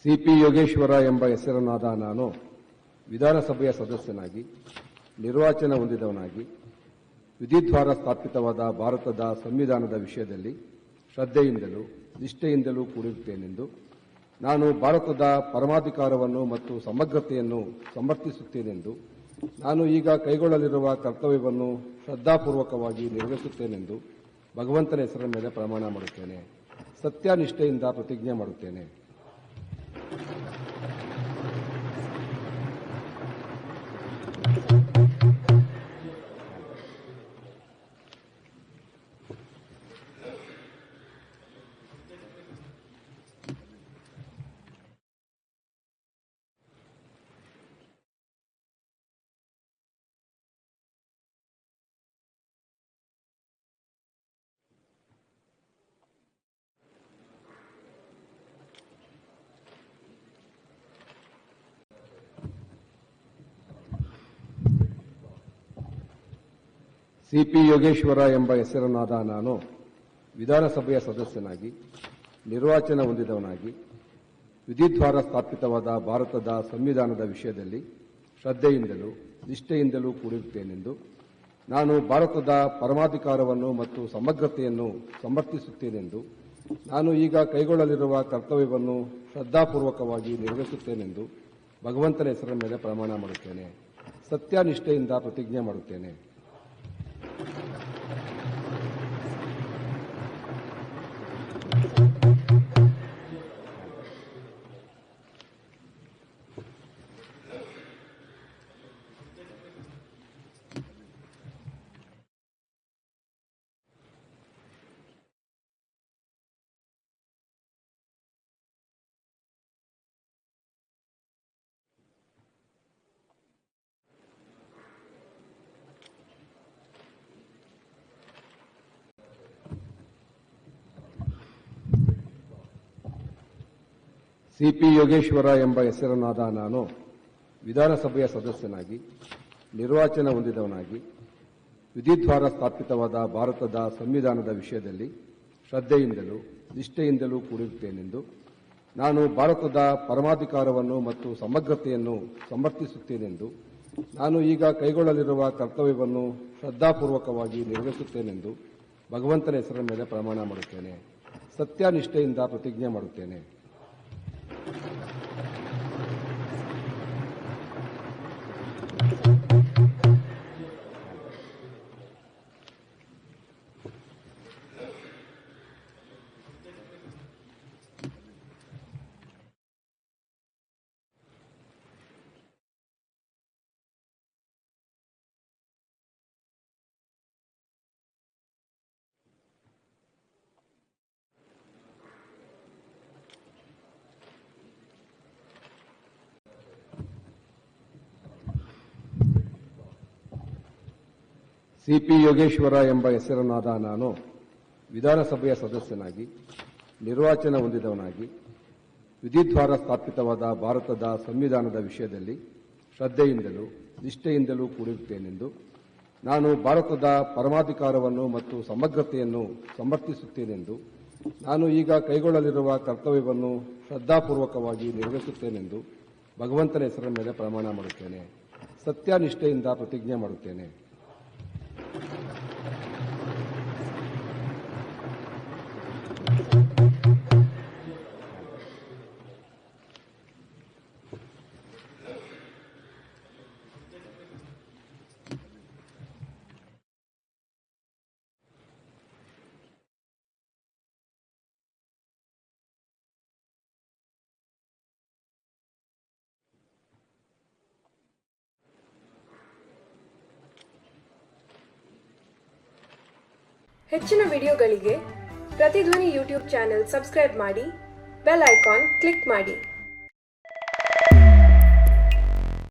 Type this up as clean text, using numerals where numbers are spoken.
CP Yogeshwara ಎಂಬ ಹೆಸರನ್ನಾದ ನಾನು ವಿಧಾನಸಭೆಯ ಸದಸ್ಯನಾಗಿ ನಿರ್ವಾಚನ ಹೊಂದಿದವನಾಗಿ ವಿಧಿದ್ವಾರ ಸ್ಥಾಪಿತವಾದ ಭಾರತದ ಸಂವಿಧಾನದ ವಿಷಯದಲ್ಲಿ ಶ್ರದ್ಧೆಯಿಂದಲೂ ನಿಷ್ಠೆಯಿಂದಲೂ ಕೂಡಿರುತ್ತೇನೆಂದು ನಾನು ಭಾರತದ ಪರಮಾಧಿಕಾರವನ್ನು ಮತ್ತು ಸಮಗ್ರತೆಯನ್ನು ಸಮರ್ಥಿಸುತ್ತೇನೆಂದು ನಾನು ಈಗ ಕೈಗೊಳ್ಳಲಿರುವ ಕರ್ತವ್ಯವನ್ನು ಶ್ರದ್ಧಾಪೂರ್ವಕವಾಗಿ ನಿರ್ವಹಿಸುತ್ತೇನೆಂದು ಭಗವಂತನ ಹೆಸರಿನ ಮೇಲೆ ಪ್ರಮಾಣ ಮಾಡುತ್ತೇನೆ. ಸತ್ಯನಿಷ್ಠೆಯಿಂದ ಪ್ರತಿಜ್ಞೆ ಮಾಡುತ್ತೇನೆ. ಸಿಪಿ ಯೋಗೇಶ್ವರ ಎಂಬ ಹೆಸರನ್ನಾದ ನಾನು ವಿಧಾನಸಭೆಯ ಸದಸ್ಯನಾಗಿ ನಿರ್ವಾಚನ ಹೊಂದಿದವನಾಗಿ ವಿಧಿದ್ವಾರ ಸ್ಥಾಪಿತವಾದ ಭಾರತದ ಸಂವಿಧಾನದ ವಿಷಯದಲ್ಲಿ ಶ್ರದ್ಧೆಯಿಂದಲೂ ನಿಷ್ಠೆಯಿಂದಲೂ ಕೂಡಿರುತ್ತೇನೆಂದು ನಾನು ಭಾರತದ ಪರಮಾಧಿಕಾರವನ್ನು ಮತ್ತು ಸಮಗ್ರತೆಯನ್ನು ಸಮರ್ಥಿಸುತ್ತೇನೆಂದು ನಾನು ಈಗ ಕೈಗೊಳ್ಳಲಿರುವ ಕರ್ತವ್ಯವನ್ನು ಶ್ರದ್ಧಾಪೂರ್ವಕವಾಗಿ ನಿರ್ವಹಿಸುತ್ತೇನೆಂದು ಭಗವಂತನ ಹೆಸರಿನ ಮೇಲೆ ಪ್ರಮಾಣ ಮಾಡುತ್ತೇನೆ. ಸತ್ಯನಿಷ್ಠೆಯಿಂದ ಪ್ರತಿಜ್ಞೆ ಮಾಡುತ್ತೇನೆ. ಸಿಪಿ ಯೋಗೇಶ್ವರ ಎಂಬ ಹೆಸರನ್ನಾದ ನಾನು ವಿಧಾನಸಭೆಯ ಸದಸ್ಯನಾಗಿ ನಿರ್ವಾಚನ ಹೊಂದಿದವನಾಗಿ ವಿಧಿದ್ವಾರ ಸ್ಥಾಪಿತವಾದ ಭಾರತದ ಸಂವಿಧಾನದ ವಿಷಯದಲ್ಲಿ ಶ್ರದ್ಧೆಯಿಂದಲೂ ನಿಷ್ಠೆಯಿಂದಲೂ ಕೂಡಿರುತ್ತೇನೆಂದು ನಾನು ಭಾರತದ ಪರಮಾಧಿಕಾರವನ್ನು ಮತ್ತು ಸಮಗ್ರತೆಯನ್ನು ಸಮರ್ಥಿಸುತ್ತೇನೆಂದು ನಾನು ಈಗ ಕೈಗೊಳ್ಳಲಿರುವ ಕರ್ತವ್ಯವನ್ನು ಶ್ರದ್ಧಾಪೂರ್ವಕವಾಗಿ ನಿರ್ವಹಿಸುತ್ತೇನೆಂದು ಭಗವಂತನ ಹೆಸರಿನ ಮೇಲೆ ಪ್ರಮಾಣ ಮಾಡುತ್ತೇನೆ. ಸತ್ಯನಿಷ್ಠೆಯಿಂದ ಪ್ರತಿಜ್ಞೆ ಮಾಡುತ್ತೇನೆ. ಸಿಪಿ ಯೋಗೇಶ್ವರ ಎಂಬ ಹೆಸರನ್ನಾದ ನಾನು ವಿಧಾನಸಭೆಯ ಸದಸ್ಯನಾಗಿ ನಿರ್ವಾಚನ ಹೊಂದಿದವನಾಗಿ ವಿಧಿದ್ವಾರ ಸ್ಥಾಪಿತವಾದ ಭಾರತದ ಸಂವಿಧಾನದ ವಿಷಯದಲ್ಲಿ ಶ್ರದ್ಧೆಯಿಂದಲೂ ನಿಷ್ಠೆಯಿಂದಲೂ ಕೂಡಿರುತ್ತೇನೆಂದು ನಾನು ಭಾರತದ ಪರಮಾಧಿಕಾರವನ್ನು ಮತ್ತು ಸಮಗ್ರತೆಯನ್ನು ಸಮರ್ಥಿಸುತ್ತೇನೆಂದು ನಾನು ಈಗ ಕೈಗೊಳ್ಳಲಿರುವ ಕರ್ತವ್ಯವನ್ನು ಶ್ರದ್ಧಾಪೂರ್ವಕವಾಗಿ ನಿರ್ವಹಿಸುತ್ತೇನೆಂದು ಭಗವಂತನ ಹೆಸರಿನ ಮೇಲೆ ಪ್ರಮಾಣ ಮಾಡುತ್ತೇನೆ. ಸತ್ಯನಿಷ್ಠೆಯಿಂದ ಪ್ರತಿಜ್ಞೆ ಮಾಡುತ್ತೇನೆ. ಹೆಚ್ಚಿನ ವಿಡಿಯೋಗಳಿಗೆ ಪ್ರತಿಧ್ವನಿ ಯೂಟ್ಯೂಬ್ ಚಾನೆಲ್ ಸಬ್ಸ್ಕ್ರೈಬ್ ಮಾಡಿ, ಬೆಲ್ ಐಕಾನ್ ಕ್ಲಿಕ್ ಮಾಡಿ.